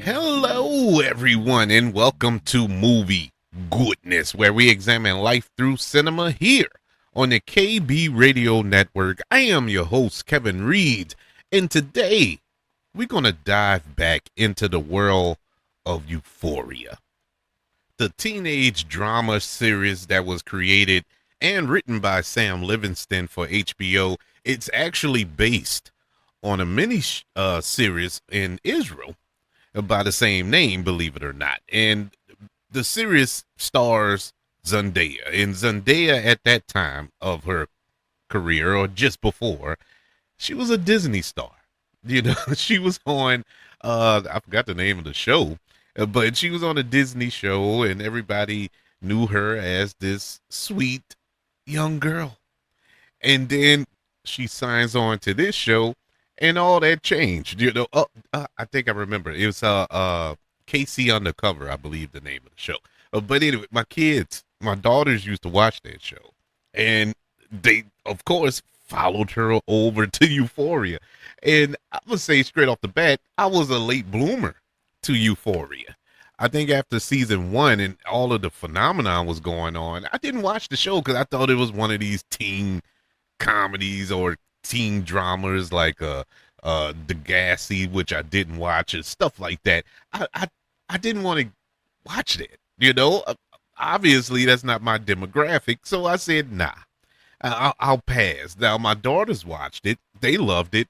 Hello, everyone, and welcome to Movie Goodness, where we examine life through cinema here on the KB Radio Network. I am your host, Kevin Reid, and today we're going to dive back into the world of Euphoria, the teenage drama series that was created and written by Sam Livingston for HBO. It's actually based on a mini series in Israel by the same name, believe it or not. And the series stars Zendaya. And Zendaya, at that time of her career, or just before, she was a Disney star. You know, she was on, I forgot the name of the show, but she was on a Disney show, and everybody knew her as this sweet young girl. And then she signs on to this show, and all that changed. You know, I think I remember it was Casey Undercover, I believe the name of the show. But anyway, my daughters used to watch that show, and they, of course, followed her over to Euphoria. And I would say straight off the bat, I was a late bloomer to Euphoria. I think after season one and all of the phenomenon was going on, I didn't watch the show because I thought it was one of these teen comedies or teen dramas like Degassi, which I didn't watch, and stuff like that. I didn't want to watch that. You know, obviously that's not my demographic, so I said nah. I'll pass. Now my daughters watched it, they loved it,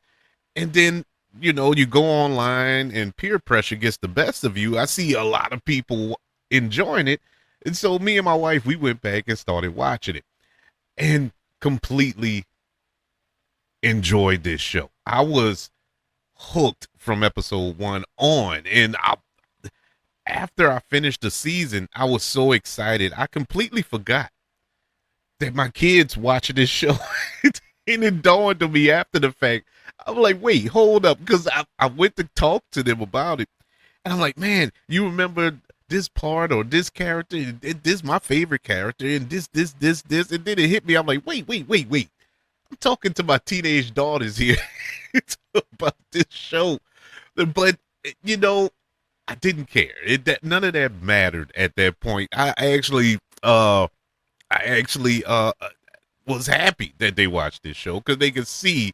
and then you go online and peer pressure gets the best of you. I see a lot of people enjoying it, and so me and my wife, we went back and started watching it, and completely enjoyed this show. I was hooked from episode one on, and after I finished the season, I was so excited. I completely forgot that my kids watching this show. And it dawned on me after the fact. I'm like, wait, hold up, because I went to talk to them about it, and I'm like, man, you remember this part or this character? This is my favorite character, and this, and then it hit me. I'm like, wait. I'm talking to my teenage daughters here about this show, but I didn't care. None of that mattered at that point. I actually was happy that they watched this show because they could see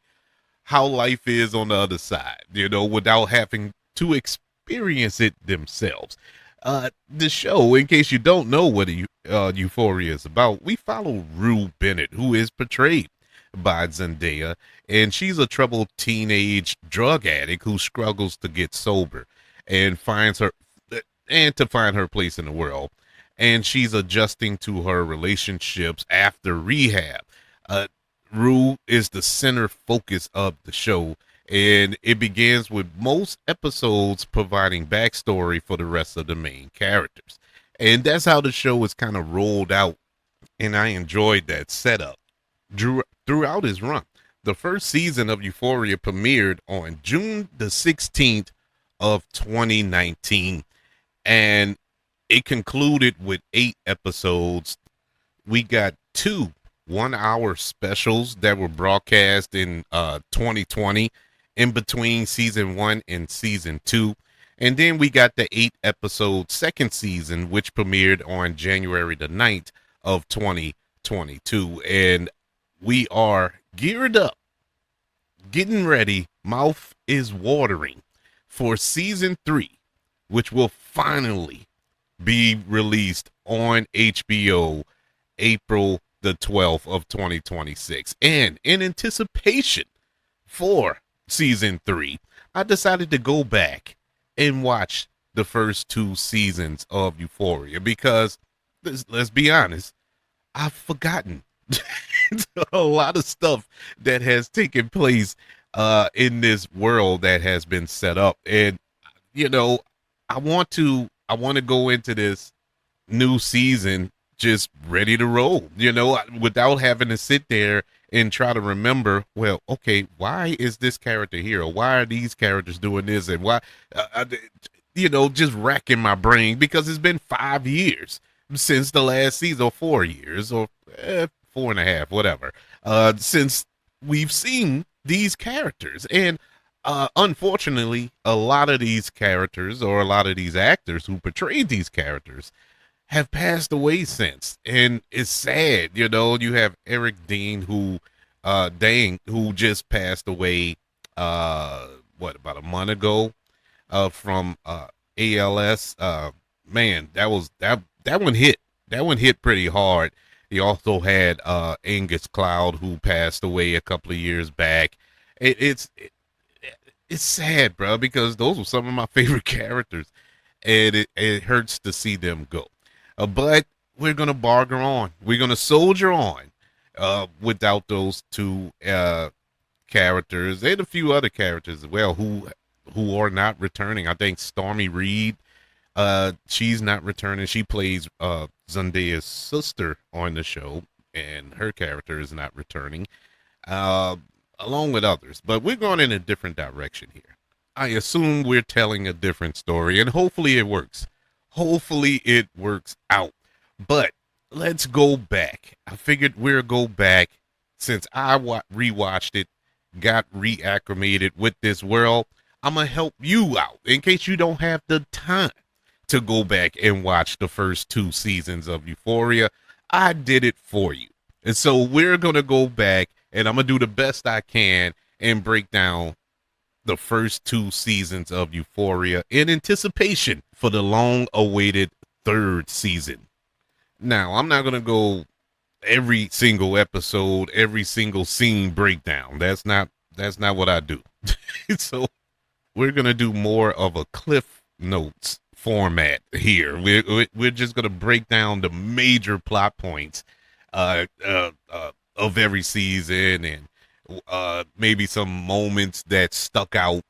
how life is on the other side, without having to experience it themselves. The show, in case you don't know what Euphoria is about, we follow Rue Bennett, who is portrayed by Zendaya, and she's a troubled teenage drug addict who struggles to get sober and to find her place in the world. And she's adjusting to her relationships after rehab. Rue is the center focus of the show, and it begins with most episodes providing backstory for the rest of the main characters. And that's how the show is kind of rolled out, and I enjoyed that setup throughout his run. The first season of Euphoria premiered on June the 16th of 2019, and it concluded with 8 episodes. We got 2 1-hour specials that were broadcast in 2020 in between season 1 and season 2. And then we got the 8-episode second season, which premiered on January the 9th of 2022. And we are geared up, getting ready. Mouth is watering for season 3, which will finally be released on HBO April the 12th of 2026. And in anticipation for season 3, I decided to go back and watch the first 2 seasons of Euphoria because, let's be honest, I've forgotten a lot of stuff that has taken place in this world that has been set up. And I want to go into this new season just ready to roll, without having to sit there and try to remember, well, okay, why is this character here? Or why are these characters doing this? And why, just racking my brain because it's been 5 years since the last season, or 4 years, or 4.5, whatever, since we've seen these characters. And unfortunately, a lot of these characters or a lot of these actors who portrayed these characters have passed away since, and it's sad. You know, you have Eric Dean who just passed away. What, about a month ago? From ALS. Man, that one hit. That one hit pretty hard. He also had Angus Cloud, who passed away a couple of years back. It's sad, bro, because those were some of my favorite characters, and it hurts to see them go. But we're gonna bargain on. We're gonna soldier on without those two characters and a few other characters as well who are not returning. I think Stormy Reed, she's not returning. She plays Zendaya's sister on the show, and her character is not returning. Uh, Along with others, but we're going in a different direction here. I assume we're telling a different story, and hopefully it works. Hopefully it works out. But let's go back. I figured we'll go back since I rewatched it, got reacclimated with this world. I'm going to help you out in case you don't have the time to go back and watch the first two seasons of Euphoria. I did it for you. And so we're going to go back and I'm going to do the best I can and break down the first two seasons of Euphoria in anticipation for the long awaited third season. Now, I'm not going to go every single episode, every single scene breakdown. That's not what I do. So we're going to do more of a Cliff Notes format here. We're just going to break down the major plot points of every season, and maybe some moments that stuck out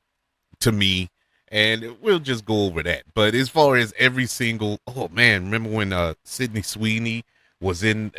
to me, and we'll just go over that. But as far as every single, oh man, remember when Sydney Sweeney was in?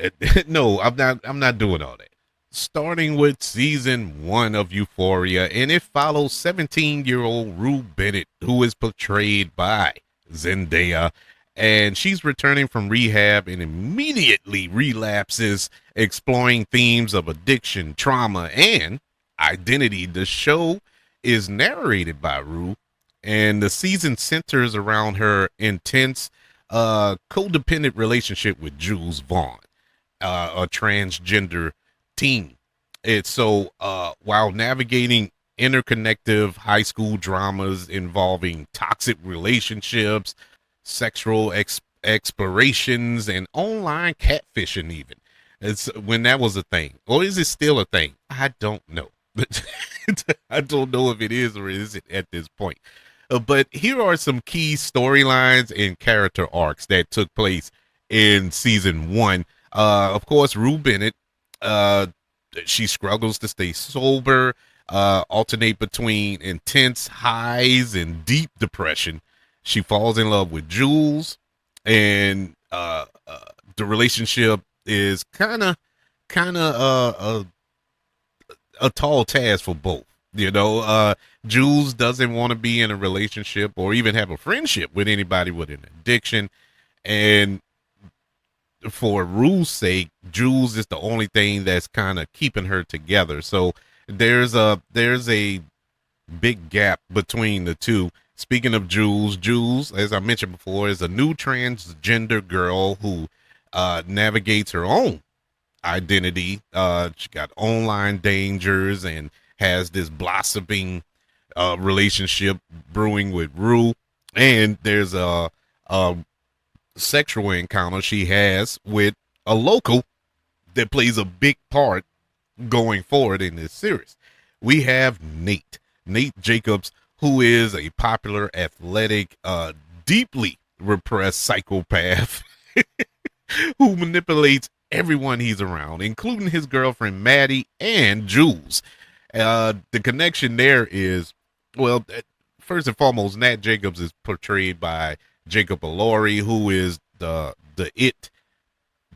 No, I'm not doing all that. Starting with season 1 of Euphoria, and it follows 17-year-old Rue Bennett, who is portrayed by Zendaya, and she's returning from rehab and immediately relapses, exploring themes of addiction, trauma, and identity. The show is narrated by Rue, and the season centers around her intense, codependent relationship with Jules Vaughn, a transgender teen. It's so while navigating interconnective high school dramas involving toxic relationships, sexual explorations, and online catfishing, even. It's when that was a thing. Or is it still a thing? I don't know. I don't know if it is or is it at this point. But here are some key storylines and character arcs that took place in season 1. Of course, Rue Bennett, she struggles to stay sober, alternate between intense highs and deep depression. She falls in love with Jules, and the relationship is kind of a tall task for both. You know, Jules doesn't want to be in a relationship or even have a friendship with anybody with an addiction, and for Rue's sake, Jules is the only thing that's kind of keeping her together. So there's a big gap between the two. Speaking of Jules, as I mentioned before, is a new transgender girl who navigates her own identity. She got online dangers and has this blossoming relationship brewing with Rue. And there's a sexual encounter she has with a local that plays a big part going forward in this series. We have Nate Jacobs, who is a popular, athletic, deeply repressed psychopath who manipulates everyone he's around, including his girlfriend Maddie and Jules. The connection there is, well, first and foremost, Nat Jacobs is portrayed by Jacob Elordi, who is the it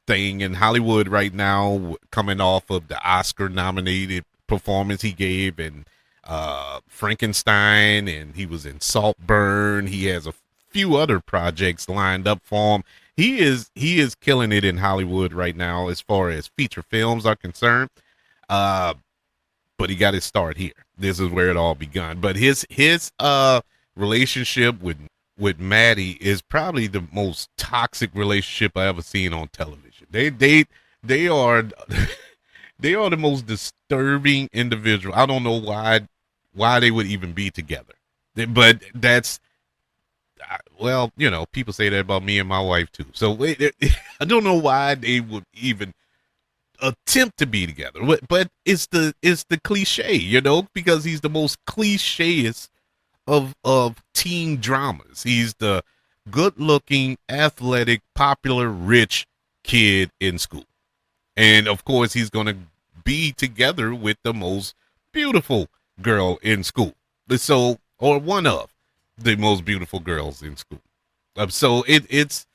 thing in Hollywood right now, coming off of the Oscar-nominated performance he gave in Frankenstein, and he was in Saltburn. He has a few other projects lined up for him. He is killing it in Hollywood right now as far as feature films are concerned. but he got his start here. This is where it all begun. But his relationship with Maddie is probably the most toxic relationship I ever seen on television. They are they are the most disturbing individual. I don't know why they would even be together. But that's well, you know, people say that about me and my wife too. So I don't know why they would even attempt to be together. But it's the cliche, you know, because he's the most clicheist of teen dramas. He's the good-looking, athletic, popular, rich kid in school. And of course, he's going to be together with the most beautiful girl in school. So, or one of the most beautiful girls in school. So it's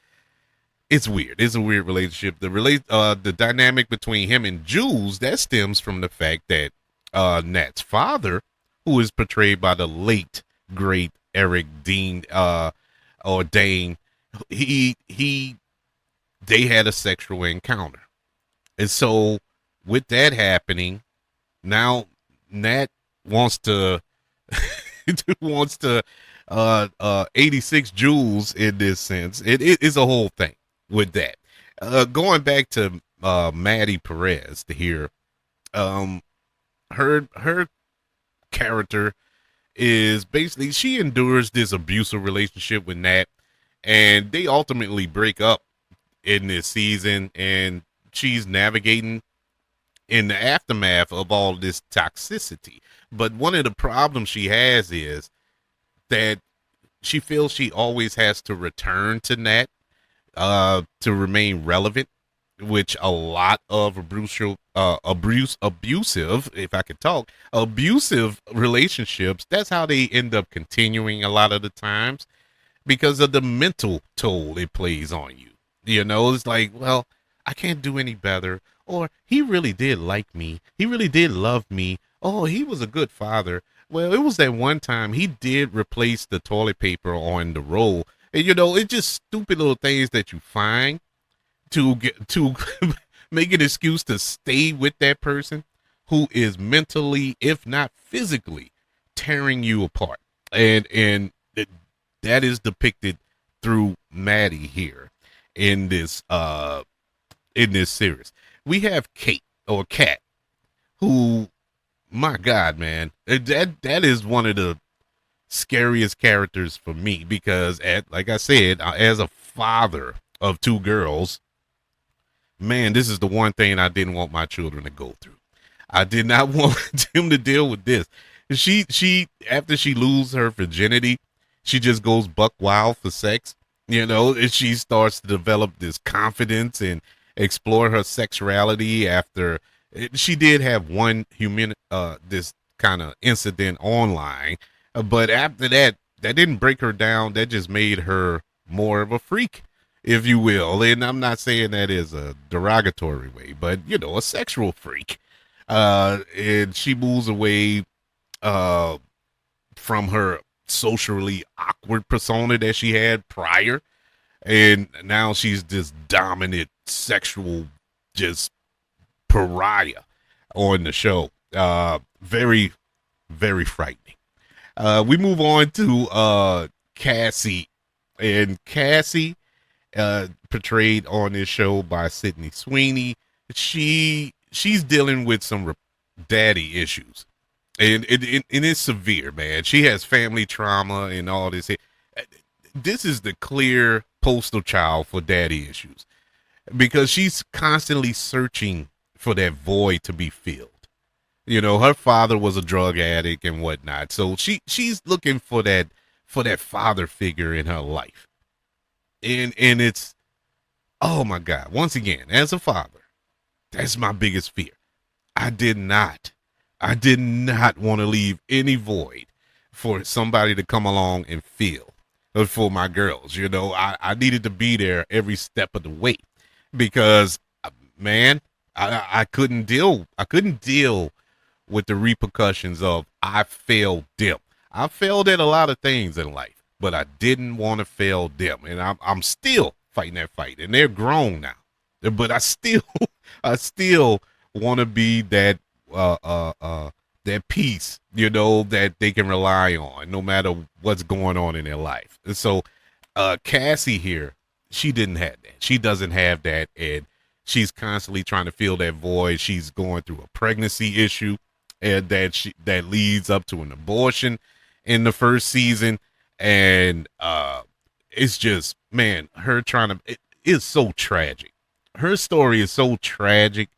weird. It's a weird relationship. The dynamic between him and Jules that stems from the fact that Nat's father, who is portrayed by the late great Eric Dean or Dane, he they had a sexual encounter. And so with that happening, now Nat wants to wants to 86 Jules in this sense. It is a whole thing with that. Going back to Maddie Perez to hear her character is basically she endures this abusive relationship with Nat, and they ultimately break up in this season, and she's navigating in the aftermath of all this toxicity. But one of the problems she has is that she feels she always has to return to Nat to remain relevant, which a lot of abusive, if I could talk, abusive relationships, that's how they end up continuing a lot of the times because of the mental toll it plays on you. You know, it's like, well, I can't do any better. Or he really did like me. He really did love me. Oh, he was a good father. Well, it was that one time he did replace the toilet paper on the roll. And, you know, it's just stupid little things that you find to get to make an excuse to stay with that person who is mentally, if not physically, tearing you apart. And that is depicted through Maddie here in this series. We have Kate or Kat, who, my God, man, that is one of the scariest characters for me because, like I said, as a father of two girls, man, this is the one thing I didn't want my children to go through. I did not want them to deal with this. She after she loses her virginity, she just goes buck wild for sex, you know, and she starts to develop this confidence and explore her sexuality after she did have one this kind of incident online, but after that didn't break her down. That just made her more of a freak, if you will. And I'm not saying that is a derogatory way, but you know, a sexual freak. And she moves away from her socially awkward persona that she had prior, and now she's this dominant sexual just pariah on the show. Very, very frightening. We move on to Cassie, and Cassie, portrayed on this show by Sydney Sweeney. She's dealing with some daddy issues, and it's severe, man. She has family trauma and all this. This is the clear postal child for daddy issues because she's constantly searching for that void to be filled. You know, her father was a drug addict and whatnot, so she's looking for that father figure in her life, and it's, oh my God, once again, as a father, that's my biggest fear. I did not want to leave any void for somebody to come along and fill for my girls. You know, I needed to be there every step of the way because, man, I couldn't deal with the repercussions of I failed them. I failed at a lot of things in life, but I didn't want to fail them, and I'm still fighting that fight. And they're grown now, but I still want to be that that peace, that they can rely on no matter what's going on in their life. And so Cassie here, she didn't have that. She doesn't have that, and she's constantly trying to fill that void. She's going through a pregnancy issue, and that leads up to an abortion in the first season, and it's just, man, her trying to, it is so tragic. Her story is so tragic.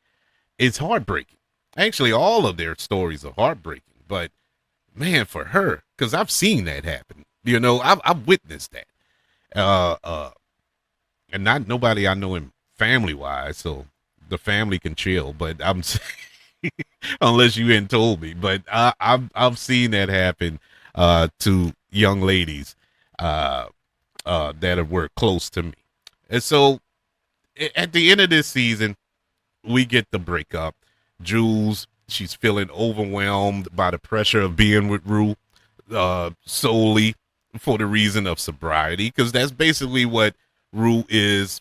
It's heartbreaking. Actually, all of their stories are heartbreaking, but man, for her, because I've seen that happen. I've witnessed that. Uh, uh, and not nobody I know him family wise, so the family can chill. But I'm unless you hadn't told me, but I've seen that happen to young ladies that have worked close to me, and so at the end of this season, we get the breakup. Jules, she's feeling overwhelmed by the pressure of being with Rue solely for the reason of sobriety, because that's basically what Rue is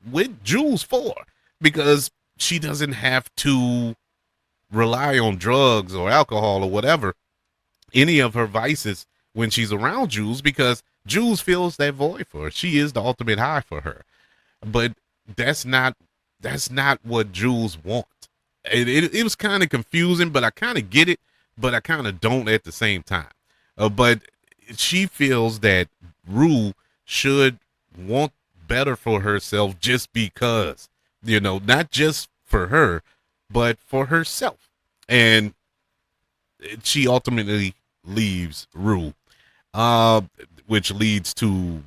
with Jules for, because she doesn't have to rely on drugs or alcohol or whatever, any of her vices when she's around Jules, because Jules fills that void for her. She is the ultimate high for her. But that's not what Jules wants. It was kind of confusing, but I kind of get it, but I kind of don't at the same time. But she feels that Rue should want better for herself just because, not just for her, but for herself. And she ultimately leaves Rue, which leads to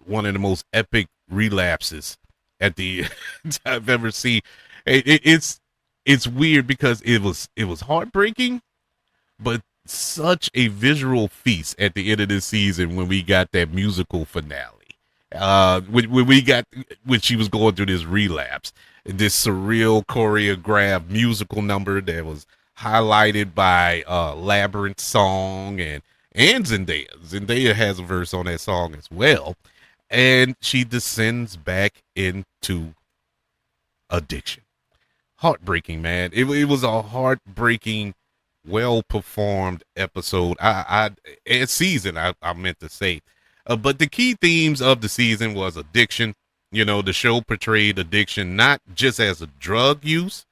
one of the most epic relapses at the I've ever seen. It's weird because it was heartbreaking, but such a visual feast at the end of the season when we got that musical finale. When she was going through this relapse, this surreal choreographed musical number that was highlighted by Labyrinth song and Zendaya. Zendaya has a verse on that song as well. And she descends back into addiction. Heartbreaking, man. It was a heartbreaking, well performed episode. Season, I meant to say. But the key themes of the season was addiction. The show portrayed addiction not just as a drug use,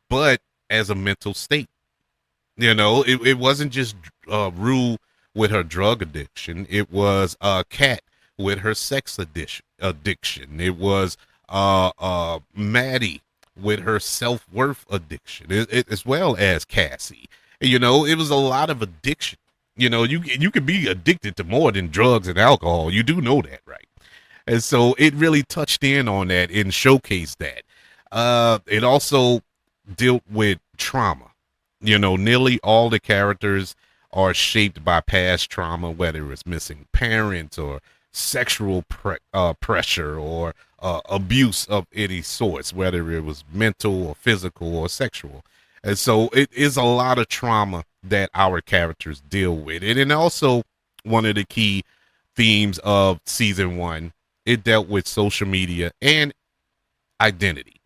but as a mental state. It wasn't just Rue with her drug addiction. It was Kat with her sex addiction. It was Maddie with her self-worth addiction, as well as Cassie. It was a lot of addiction. You can be addicted to more than drugs and alcohol. You do know that, right? And so it really touched in on that and showcased that. It also dealt with trauma. Nearly all the characters are shaped by past trauma, whether it's missing parents or sexual pressure or abuse of any sorts, whether it was mental or physical or sexual. And so it is a lot of trauma that our characters deal with. And also one of the key themes of season one, it dealt with social media and identity.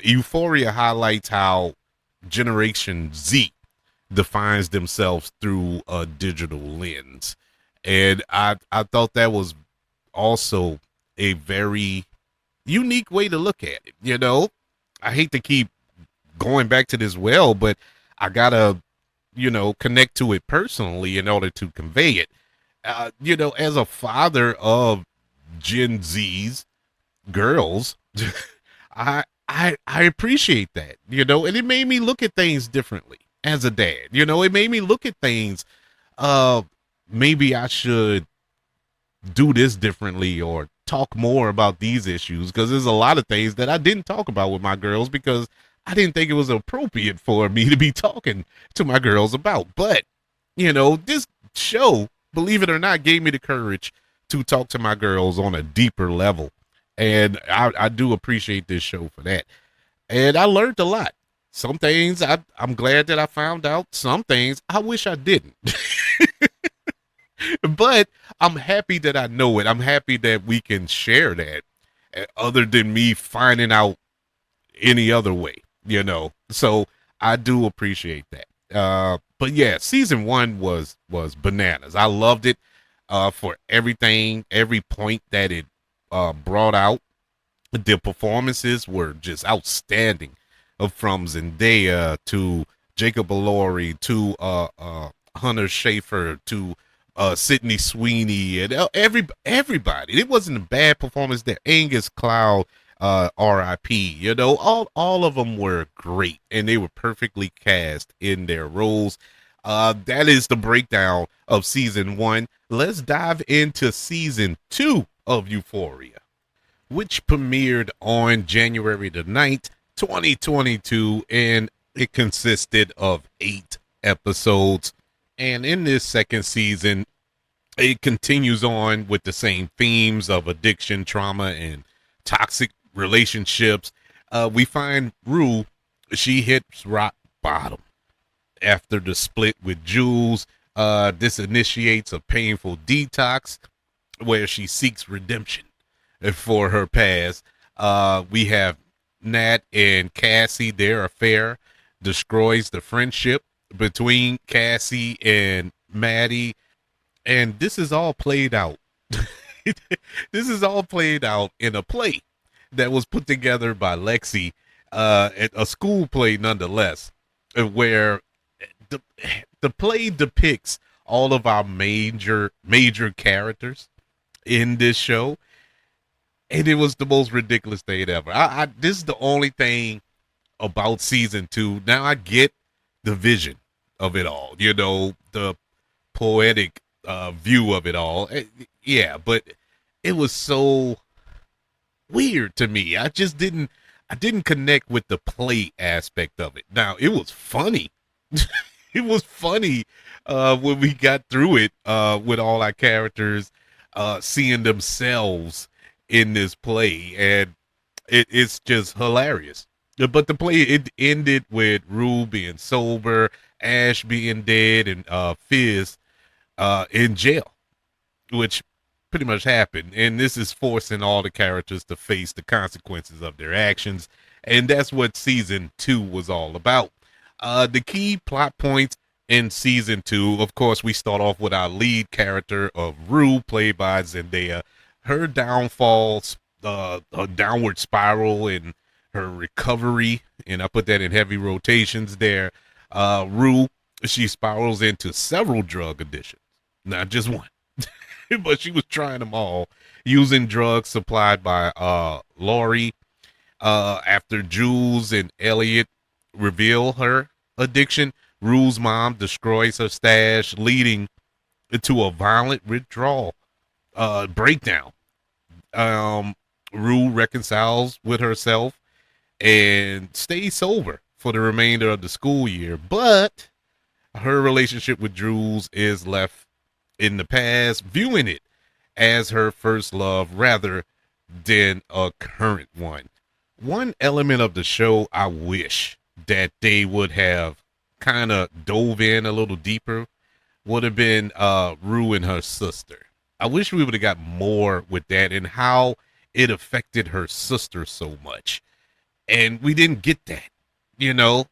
Euphoria highlights how Generation Z defines themselves through a digital lens. And I thought that was also a very unique way to look at it. I hate to keep going back to this well, but I gotta, connect to it personally in order to convey it. As a father of Gen Z's girls, I appreciate that, and it made me look at things differently as a dad. It made me look at things, maybe I should do this differently or talk more about these issues, because there's a lot of things that I didn't talk about with my girls because I didn't think it was appropriate for me to be talking to my girls about. But, this show, believe it or not, gave me the courage to talk to my girls on a deeper level. And I do appreciate this show for that. And I learned a lot. Some things I'm glad that I found out. Some things I wish I didn't. But I'm happy that I know it. I'm happy that we can share that other than me finding out any other way, So I do appreciate that. But yeah, season one was bananas. I loved it for everything, every point that it brought out. The performances were just outstanding, from Zendaya to Jacob Elordi to Hunter Schafer to Sydney Sweeney and everybody. It wasn't a bad performance there. Angus Cloud, R.I.P. You know, all of them were great, and they were perfectly cast in their roles. That is the breakdown of season one. Let's dive into season two of Euphoria, which premiered on January the 9th, 2022, and it consisted of 8 episodes. And in this second season, it continues on with the same themes of addiction, trauma, and toxic relationships. We find Rue, she hits rock bottom after the split with Jules. This initiates a painful detox where she seeks redemption for her past. We have Nat and Cassie. Their affair destroys the friendship between Cassie and Maddie, and this is all played out. This is all played out in a play that was put together by Lexi, a school play nonetheless, where the the play depicts all of our major characters in this show, and it was the most ridiculous thing ever. This is the only thing about season two. Now I get the vision of it all, you know, the poetic view of it all. Yeah, but it was so weird to me. I didn't connect with the play aspect of it. Now it was funny. It was funny when we got through it with all our characters seeing themselves in this play, and it's just hilarious. But the play, it ended with Rue being sober, Ash being dead, and Fizz in jail, which pretty much happened. And this is forcing all the characters to face the consequences of their actions. And that's what season two was all about. The key plot points in season two, of course, we start off with our lead character of Rue, played by Zendaya. Her downfall, a downward spiral, and her recovery, and I put that in heavy rotations there. Rue, she spirals into several drug addictions, not just one, but she was trying them all, using drugs supplied by Elordi. After Jules and Elliot reveal her addiction, Rue's mom destroys her stash, leading to a violent withdrawal breakdown. Rue reconciles with herself and stays sober for the remainder of the school year, but her relationship with Jules is left in the past, viewing it as her first love rather than a current one. One element of the show I wish that they would have kind of dove in a little deeper would have been Rue and her sister. I wish we would have got more with that and how it affected her sister so much. And we didn't get that, you know.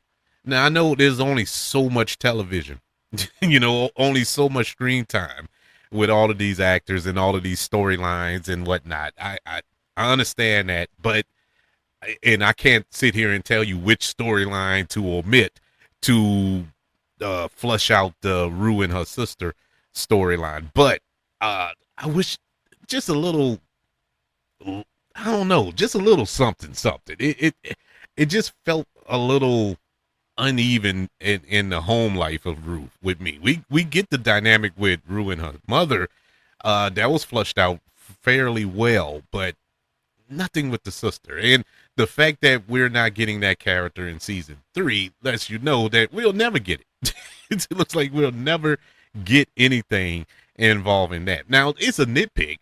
Now, I know there's only so much television, you know, only so much screen time with all of these actors and all of these storylines and whatnot. I understand that, but, and I can't sit here and tell you which storyline to omit to flush out the Rue and her sister storyline. But I wish just a little, I don't know, just a little something. It just felt a little uneven in the home life of Rue with me. We get the dynamic with Rue and her mother that was flushed out fairly well, but nothing with the sister. And the fact that we're not getting that character in season 3 lets you know that we'll never get it. It looks like we'll never get anything involving that. Now, it's a nitpick.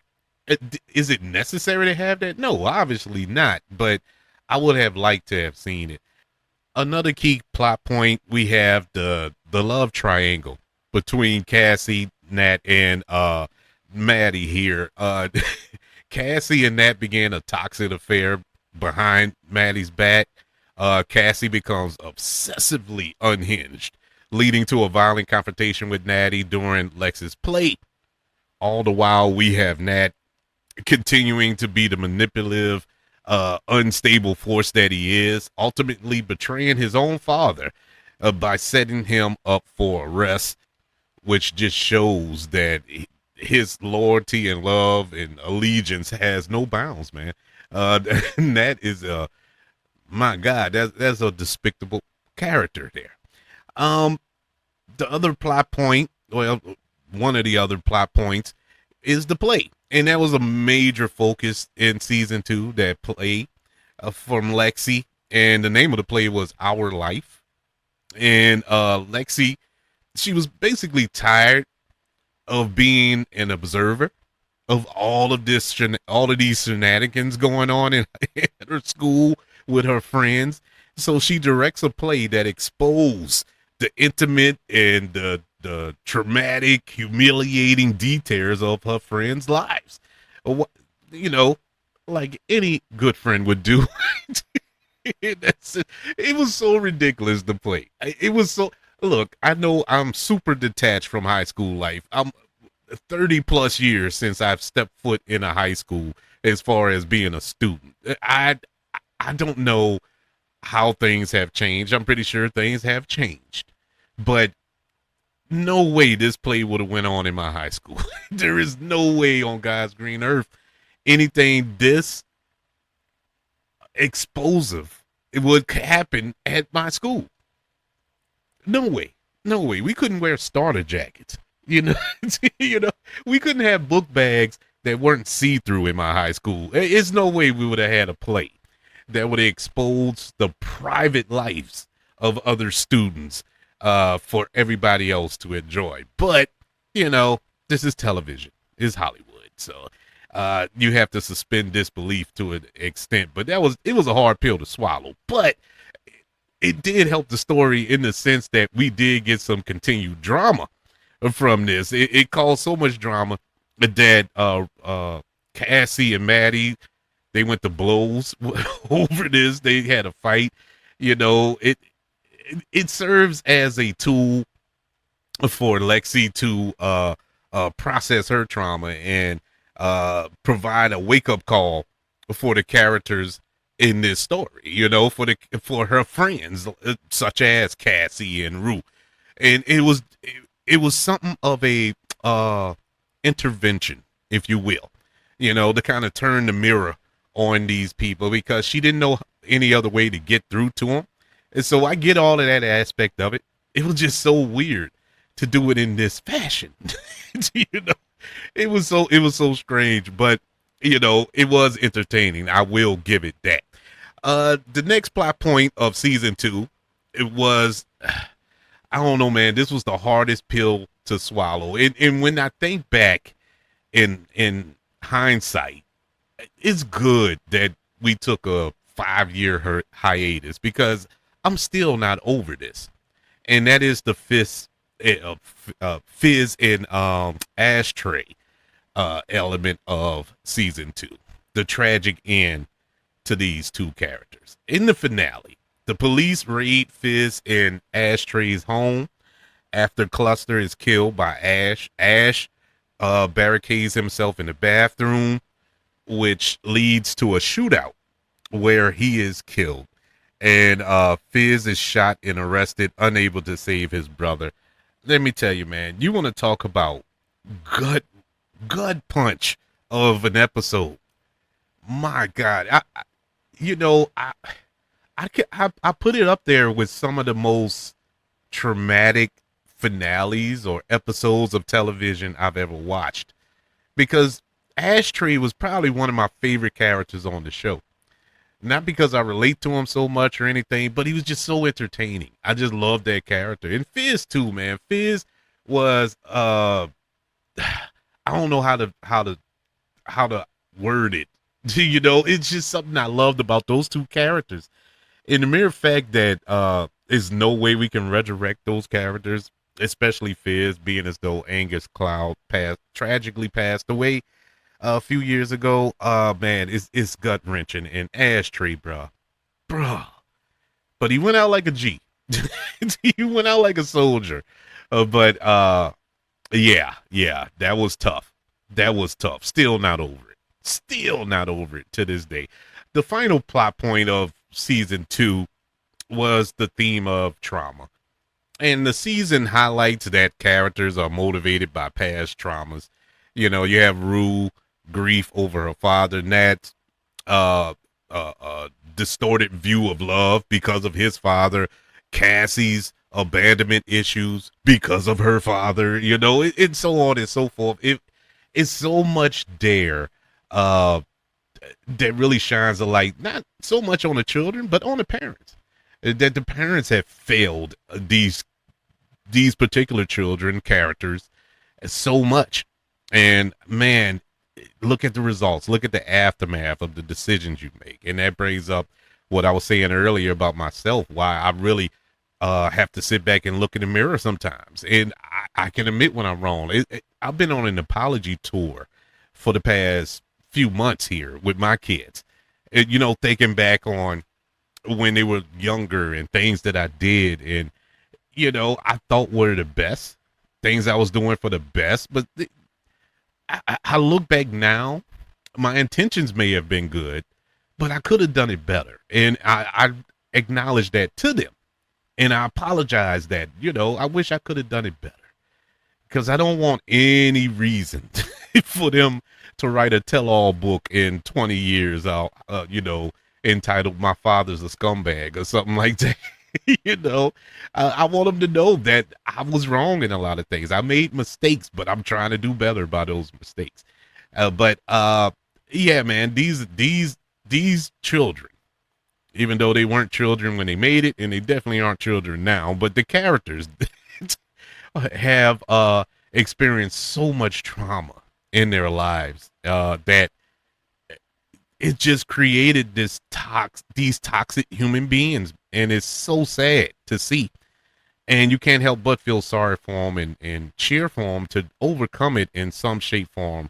Is it necessary to have that? No, obviously not, but I would have liked to have seen it. Another key plot point, we have the love triangle between Cassie, Nat, and Maddie here. Cassie and Nat began a toxic affair behind Maddie's back. Cassie becomes obsessively unhinged, leading to a violent confrontation with Natty during Lex's play. All the while, we have Nat continuing to be the manipulative, unstable force that he is, ultimately betraying his own father by setting him up for arrest, which just shows that his loyalty and love and allegiance has no bounds, man. And that is my God, that's a despicable character there. Um, the other plot point, well, one of the other plot points is the play, and that was a major focus in season 2. That play from Lexi, and the name of the play was Our Life. And Lexi, she was basically tired of being an observer of all of these shenanigans going on in her school with her friends. So she directs a play that exposes the intimate and the traumatic, humiliating details of her friends' lives. You know, like any good friend would do. It was so ridiculous, the play. It was so. Look, I know I'm super detached from high school life. I'm 30 plus years since I've stepped foot in a high school as far as being a student. I don't know how things have changed. I'm pretty sure things have changed. But no way this play would have went on in my high school. There is no way on God's green earth anything this explosive it would happen at my school. No way. No way. We couldn't wear starter jackets. You know, you know, we couldn't have book bags that weren't see-through in my high school. It's no way we would have had a play that would expose the private lives of other students for everybody else to enjoy. But, you know, this is television. It's Hollywood. So you have to suspend disbelief to an extent. But it was a hard pill to swallow. But it did help the story in the sense that we did get some continued drama from this. It caused so much drama that Cassie and Maddie, they went to blows over this. They had a fight. You know, it serves as a tool for Lexi to process her trauma and provide a wake-up call for the characters in this story, you know, for her friends such as Cassie and Rue. And it was something of a intervention, if you will, you know, to kind of turn the mirror on these people because she didn't know any other way to get through to them. And so I get all of that aspect of it. It was just so weird to do it in this fashion. You know, it was so strange, but you know, it was entertaining. I will give it that. The next plot point of season 2, it was, I don't know, man, this was the hardest pill to swallow. And when I think back in hindsight, it's good that we took a 5-year hiatus because I'm still not over this. And that is the fizz and ashtray element of season 2, the tragic end to these two characters. In the finale, the police raid Fizz and Ashtray's home after Cluster is killed by Ash. Ash barricades himself in the bathroom, which leads to a shootout where he is killed. And Fizz is shot and arrested, unable to save his brother. Let me tell you, man, you want to talk about gut punch of an episode. My God, I put it up there with some of the most traumatic finales or episodes of television I've ever watched, because Ashtray was probably one of my favorite characters on the show. Not because I relate to him so much or anything, but he was just so entertaining. I just loved that character. And Fizz too, man. Fizz was I don't know how to word it. You know, it's just something I loved about those two characters. And the mere fact that there's no way we can resurrect those characters, especially Fizz, being as though Angus Cloud tragically passed away a few years ago. Man, it's gut wrenching. And Ashtray, bruh. but he went out like a G. He went out like a soldier. But yeah, that was tough. That was tough. Still not over it. Still not over it to this day. The final plot point of season 2 was the theme of trauma. And the season highlights that characters are motivated by past traumas. You have Rue, grief over her father, Nat, uh, distorted view of love because of his father, Cassie's abandonment issues because of her father, and so on and so forth. It's so much there uh, that really shines a light, not so much on the children, but on the parents. That the parents have failed these particular children characters so much. And man, look at the results. Look at the aftermath of the decisions you make. And that brings up what I was saying earlier about myself, why I really have to sit back and look in the mirror sometimes. And I can admit when I'm wrong. I've been on an apology tour for the past few months here with my kids. Thinking back on when they were younger and things that I did and, I thought were the best things I was doing for the best. But I look back now, my intentions may have been good, but I could have done it better. And I acknowledge that to them. And I apologize that, I wish I could have done it better. Because I don't want any reason for them to write a tell-all book in 20 years, entitled "My Father's a Scumbag" or something like that. I want them to know that I was wrong in a lot of things. I made mistakes, but I'm trying to do better by those mistakes. Yeah, man, these children, even though they weren't children when they made it, and they definitely aren't children now, but the characters have experienced so much trauma in their lives that it just created these toxic human beings, and it's so sad to see. And you can't help but feel sorry for them and cheer for them to overcome it in some shape, form,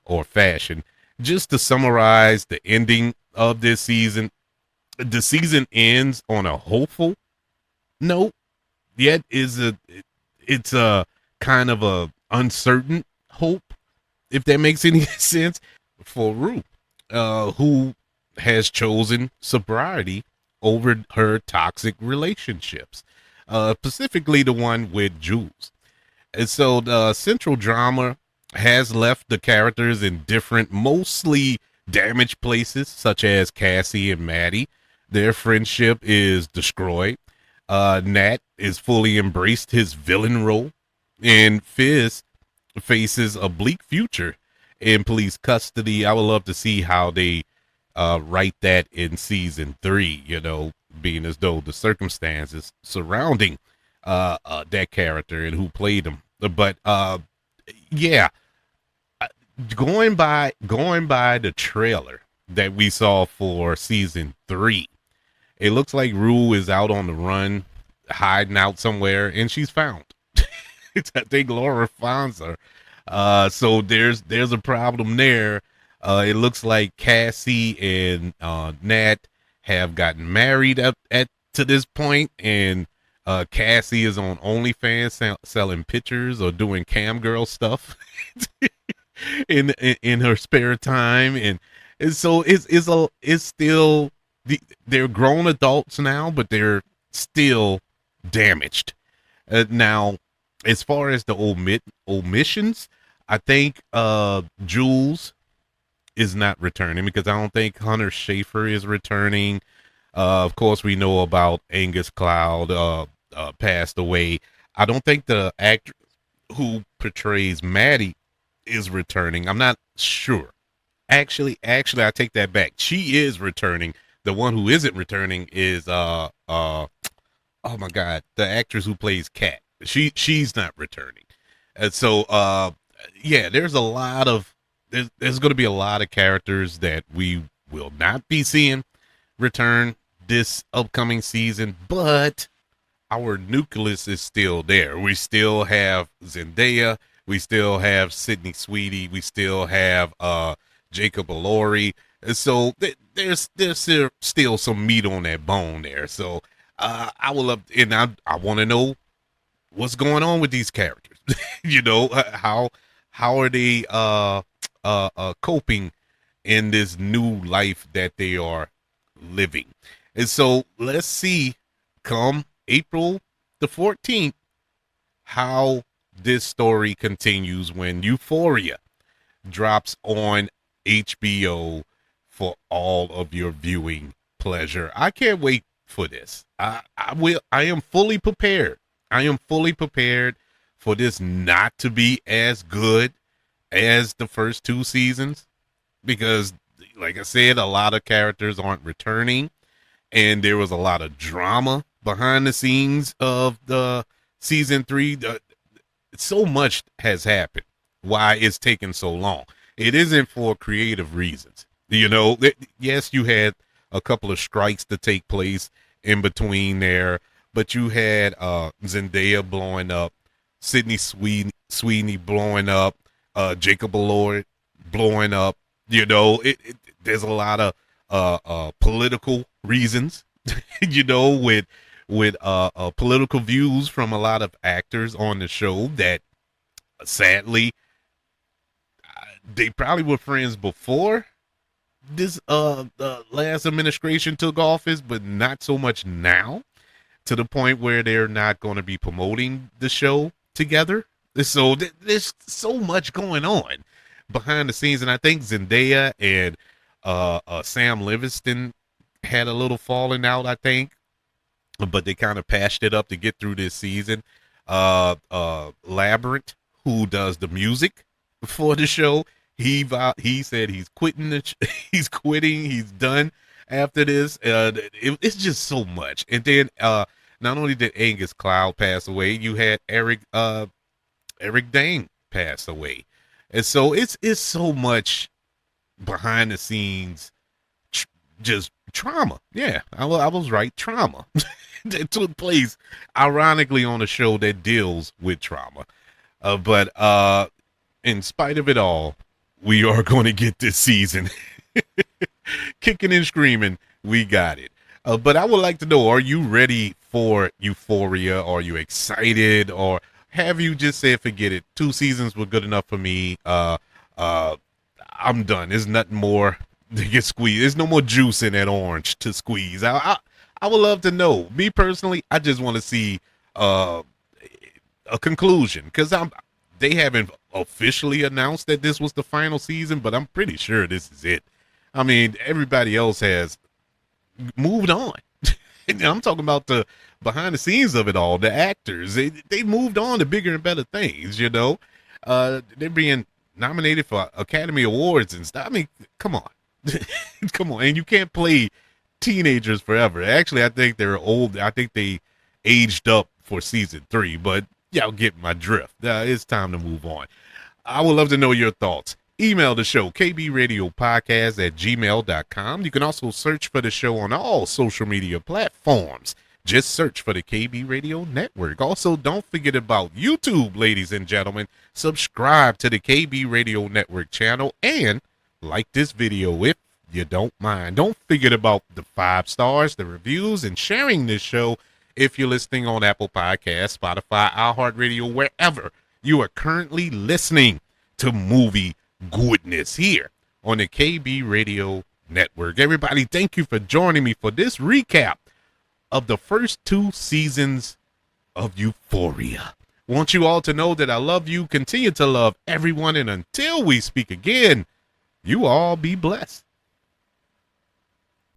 or fashion. Just to summarize the ending of this season, the season ends on a hopeful note, yet it's a kind of a uncertain hope, if that makes any sense, for Rue, who has chosen sobriety over her toxic relationships, specifically the one with Jules. And so the central drama has left the characters in different, mostly damaged places, such as Cassie and Maddie. Their friendship is destroyed. Nat is fully embraced his villain role, and Fizz faces a bleak future in police custody. I would love to see how they write that in season 3, being as though the circumstances surrounding that character and who played him. But yeah, going by the trailer that we saw for season 3, it looks like Rue is out on the run, hiding out somewhere, and she's found. I think Laura finds her. So there's a problem there. It looks like Cassie and Nat have gotten married up to this point, and Cassie is on OnlyFans selling pictures or doing cam girl stuff in her spare time, and so it's still they're grown adults now, but they're still damaged. Now, as far as the omissions, I think Jules is not returning because I don't think Hunter Schafer is returning. Of course, we know about Angus Cloud passed away. I don't think the actor who portrays Maddie is returning. I'm not sure. Actually, I take that back. She is returning. The one who isn't returning is oh my God, the actress who plays Kat. She's not returning. And so yeah, there's going to be a lot of characters that we will not be seeing return this upcoming season, but our nucleus is still there. We still have Zendaya, we still have Sydney Sweeney, we still have Jacob Elordi. And so there's still some meat on that bone there. So I will love, and I want to know what's going on with these characters. How are they coping in this new life that they are living? And so let's see, come April the 14th, how this story continues when Euphoria drops on HBO for all of your viewing pleasure. I can't wait for this. I am fully prepared. I am fully prepared for this not to be as good as the first two seasons because, like I said, a lot of characters aren't returning, and there was a lot of drama behind the scenes of the season three. So much has happened. Why it's taking so long? It isn't for creative reasons. Yes, you had a couple of strikes to take place in between there, but you had Zendaya blowing up, Sydney Sweeney blowing up, Jacob Elordi blowing up. There's a lot of political reasons, with political views from a lot of actors on the show that sadly they probably were friends before this the last administration took office, but not so much now, to the point where they're not going to be promoting the show together. So there's so much going on behind the scenes, and I think Zendaya and Sam Livingston had a little falling out, I think, but they kind of patched it up to get through this season. Labyrinth, who does the music for the show, he said he's quitting. He's quitting. He's done after this. It's just so much. And then not only did Angus Cloud pass away, you had Eric Dane pass away, and so it's so much behind the scenes, just trauma. Yeah, I was right. Trauma that took place, ironically, on a show that deals with trauma. But in spite of it all, we are going to get this season. Kicking and screaming, we got it. But I would like to know, are you ready for Euphoria? Are you excited? Or have you just said, forget it, 2 seasons were good enough for me? I'm done. There's nothing more to get squeezed. There's no more juice in that orange to squeeze. I would love to know. Me personally, I just want to see a conclusion, because they haven't officially announced that this was the final season, but I'm pretty sure this is it. I mean, everybody else has moved on. I'm talking about the behind the scenes of it all. The actors, they moved on to bigger and better things. They're being nominated for Academy Awards and stuff. I mean, come on. Come on. And you can't play teenagers forever. Actually, I think they're old. I think they aged up for season 3, but y'all get my drift. It's time to move on. I would love to know your thoughts. Email the show, kbradiopodcast@gmail.com. You can also search for the show on all social media platforms. Just search for the KB Radio Network. Also, don't forget about YouTube, ladies and gentlemen. Subscribe to the KB Radio Network channel and like this video if you don't mind. Don't forget about the 5 stars, the reviews, and sharing this show if you're listening on Apple Podcasts, Spotify, iHeartRadio, wherever you are currently listening to Movie Goodness here on the KB Radio Network. Everybody, thank you for joining me for this recap of the first 2 seasons of Euphoria. I want you all to know that I love you, continue to love everyone, and until we speak again, you all be blessed.